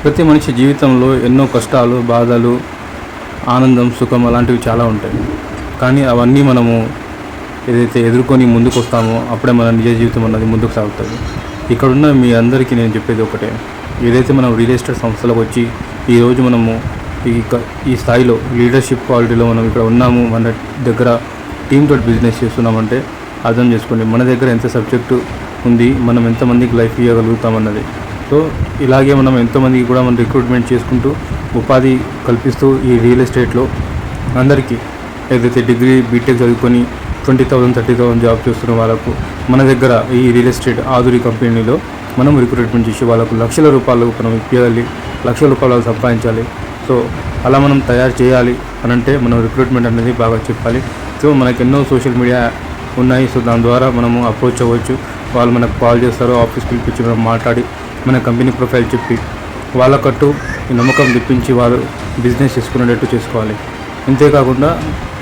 ప్రతి మనిషి జీవితంలో ఎన్నో కష్టాలు, బాధలు, ఆనందం, సుఖం అలాంటివి చాలా ఉంటాయి. కానీ అవన్నీ మనము ఏదైతే ఎదుర్కొని ముందుకు వస్తామో అప్పుడే మన నిజ జీవితం అన్నది ముందుకు సాగుతుంది. ఇక్కడున్న మీ అందరికీ నేను చెప్పేది ఒకటే, ఏదైతే మనం రియల్ ఎస్టేట్ సంస్థలకు వచ్చి ఈరోజు మనము ఈ స్థాయిలో లీడర్షిప్ క్వాలిటీలో మనం ఇక్కడ ఉన్నాము, మన దగ్గర టీమ్ తోటి బిజినెస్ చేస్తున్నామంటే అర్థం చేసుకోండి మన దగ్గర ఎంత సబ్జెక్టు ఉంది, మనం ఎంతమందికి లైఫ్ ఇవ్వగలుగుతామన్నది. సో ఇలాగే మనం ఎంతోమందికి కూడా మనం రిక్రూట్మెంట్ చేసుకుంటూ ఉపాధి కల్పిస్తూ ఈ రియల్ ఎస్టేట్లో అందరికీ ఏదైతే డిగ్రీ బీటెక్ చదువుకొని 20,000 30,000 జాబ్ చేస్తున్న వాళ్ళకు మన దగ్గర ఈ రియల్ ఎస్టేట్ ఆధురి కంపెనీలో మనం రిక్రూట్మెంట్ చేసి వాళ్ళకు లక్షల రూపాయలు మనం ఇప్పించాలి, లక్షల రూపాయలు సంపాదించాలి. సో అలా మనం తయారు చేయాలి అని అంటే మనం రిక్రూట్మెంట్ అనేది బాగా చెప్పాలి. సో మనకు ఎన్నో సోషల్ మీడియా ఉన్నాయి. సో దాని ద్వారా మనము అప్రోచ్ అవ్వచ్చు. వాళ్ళు మనకు కాల్ చేస్తారు, ఆఫీస్కి పిలిపించి మనం మాట్లాడి మన కంపెనీ ప్రొఫైల్ చెప్పి వాళ్ళకట్టు నమ్మకం తెప్పించి వాళ్ళు బిజినెస్ చేసుకునేటట్టు చేసుకోవాలి. అంతేకాకుండా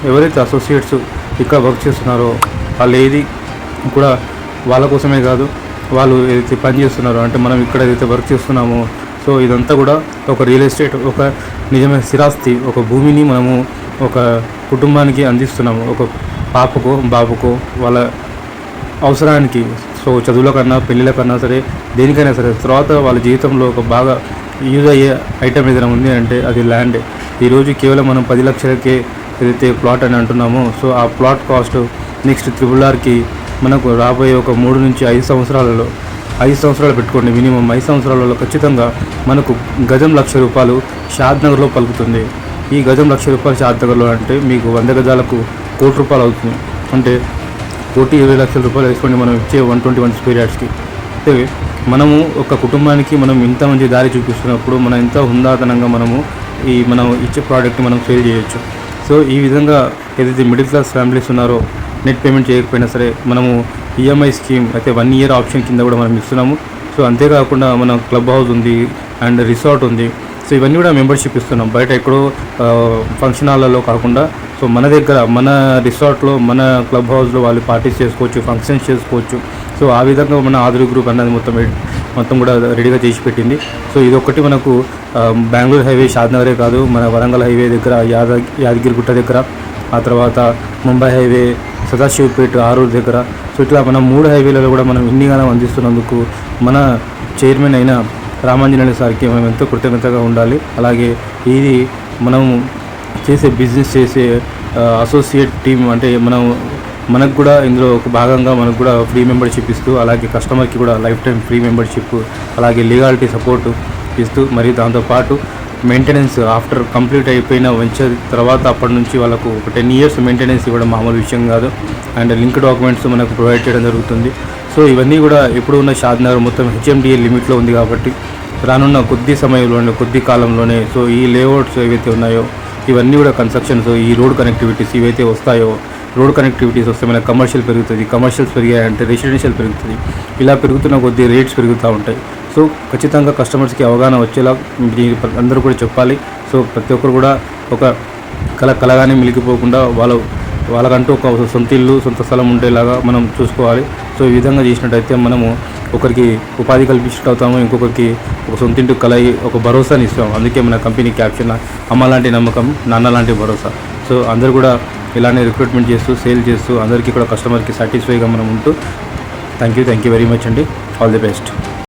ఎవరైతే అసోసియేట్స్ ఇక్కడ వర్క్ చేస్తున్నారో వాళ్ళు ఏది కూడా వాళ్ళ కోసమే కాదు, వాళ్ళు ఏదైతే పని చేస్తున్నారో అంటే మనం ఇక్కడ ఏదైతే వర్క్ చేస్తున్నామో సో ఇదంతా కూడా ఒక రియల్ ఎస్టేట్, ఒక నిజమైన స్థిరాస్తి, ఒక భూమిని మనము ఒక కుటుంబానికి అందిస్తున్నాము. ఒక పాపకో బాబుకో వాళ్ళ అవసరానికి, సో చదువుల కన్నా పెళ్ళిళ్ళ కన్నా సరే దేనికైనా సరే తర్వాత వాళ్ళ జీవితంలో ఒక బాగా యూజ్ అయ్యే ఐటమ్ ఏదైనా ఉంది అంటే అది ల్యాండే. ఈరోజు కేవలం మనం 10 లక్షలకే ఏదైతే ప్లాట్ అని అంటున్నామో సో ఆ ప్లాట్ కాస్ట్ నెక్స్ట్ RRRకి మనకు రాబోయే ఒక 3 నుంచి 5 సంవత్సరాలలో 5 సంవత్సరాలు పెట్టుకోండి, మినిమం 5 సంవత్సరాలలో ఖచ్చితంగా మనకు గజం ₹1,00,000 షాద్నగర్లో పలుకుతుంది. ఈ గజం ₹1,00,000 షాద్నగర్లో అంటే మీకు 100 గజాలకు ₹1,00,00,000 అవుతుంది. అంటే ₹1,20,00,000 వేసుకోండి మనం ఇచ్చే 121 స్క్వేర్ యార్డ్స్కి. అంటే మనము ఒక కుటుంబానికి మనం ఇంత మంచి దారి చూపిస్తున్నప్పుడు మనం ఎంత హుందాతనంగా మనం ఇచ్చే ప్రోడక్ట్ని మనం సేల్ చేయొచ్చు. సో ఈ విధంగా ఏదైతే మిడిల్ క్లాస్ ఫ్యామిలీస్ ఉన్నారో నెట్ పేమెంట్ చేయకపోయినా సరే మనము ఈఎంఐ స్కీమ్ అయితే 1 ఇయర్ ఆప్షన్ కింద కూడా మనం ఇస్తున్నాము. సో అంతేకాకుండా మన క్లబ్ హౌస్ ఉంది అండ్ రిసార్ట్ ఉంది. సో ఇవన్నీ కూడా మెంబర్షిప్ ఇస్తున్నాం. బయట ఎక్కడో ఫంక్షన్ హాల్లో కాకుండా సో మన దగ్గర మన రిసార్ట్లో మన క్లబ్ హౌస్లో వాళ్ళు పార్టీస్ చేసుకోవచ్చు, ఫంక్షన్స్ చేసుకోవచ్చు. సో ఆ విధంగా మన ఆధురి గ్రూప్ అన్నది మొత్తం కూడా రెడీగా చేసి పెట్టింది. సో ఇదొక్కటి మనకు బెంగళూరు హైవే షాద్నగరే కాదు, మన వరంగల్ హైవే దగ్గర యాదగిరిగుట్ట దగ్గర, ఆ తర్వాత ముంబై హైవే సదాశివపేట ఆరూరు దగ్గర. సో ఇట్లా మనం 3 హైవేలలో కూడా మనం ఇన్నిగానం అందిస్తున్నందుకు మన చైర్మన్ అయిన రామాంజనేయులు సార్కి మనం ఎంతో కృతజ్ఞతగా ఉండాలి. అలాగే ఇది మనం చేసే బిజినెస్ చేసే అసోసియేట్ టీమ్ అంటే మనకు కూడా ఇందులో ఒక భాగంగా మనకు కూడా ఫ్రీ మెంబర్షిప్ ఇస్తూ అలాగే కస్టమర్కి కూడా లైఫ్ టైం ఫ్రీ మెంబర్షిప్ అలాగే లీగాలిటీ సపోర్ట్ ఇస్తూ మరియు దాంతోపాటు మెయింటెనెన్స్ ఆఫ్టర్ కంప్లీట్ అయిపోయిన వెంచర్ తర్వాత అప్పటి నుంచి వాళ్ళకు ఒక 10 ఇయర్స్ మెయింటెనెన్స్ ఇవ్వడం మామూలు విషయం కాదు. అండ్ లింక్ డాక్యుమెంట్స్ మనకు ప్రొవైడ్ చేయడం జరుగుతుంది. సో ఇవన్నీ కూడా ఎప్పుడు ఉన్న షాద్నగర్ మొత్తం HMDA లిమిట్లో ఉంది కాబట్టి రానున్న కొద్ది సమయంలోనే కొద్ది కాలంలోనే సో ఈ లేఅవుట్స్ ఏవైతే ఉన్నాయో ఇవన్నీ కూడా కన్స్ట్రక్షన్స్, ఈ రోడ్ కనెక్టివిటీస్ ఇవైతే వస్తాయో రోడ్ కనెక్టివిటీస్ వస్తే మనకు కమర్షియల్ పెరుగుతుంది, కమర్షియల్స్ పెరిగాయంటే రెసిడెన్షియల్ పెరుగుతుంది. ఇలా పెరుగుతున్న కొద్ది రేట్స్ పెరుగుతూ ఉంటాయి. సో ఖచ్చితంగా కస్టమర్స్కి అవగాహన వచ్చేలా అందరూ కూడా చెప్పాలి. సో ప్రతి ఒక్కరు కూడా ఒక కలగానే మిలిగిపోకుండా వాళ్ళకంటూ ఒక సొంత ఇల్లు సొంత స్థలం ఉండేలాగా మనం చూసుకోవాలి. సో ఈ విధంగా చేసినట్టయితే మనము ఒకరికి ఉపాధి కల్పించినట్టు అవుతాము, ఇంకొకరికి ఒక సొంతింటి కలయి ఒక భరోసాని ఇస్తాం. అందుకే మన కంపెనీ క్యాప్షన్ అమ్మ లాంటి నమ్మకం, నాన్న లాంటి భరోసా. సో అందరూ కూడా ఇలానే రిక్రూట్మెంట్ చేస్తూ సేల్ చేస్తూ అందరికీ కూడా కస్టమర్కి సాటిస్ఫైగా మనం ఉంటూ థ్యాంక్ యూ వెరీ మచ్ అండి. All the best.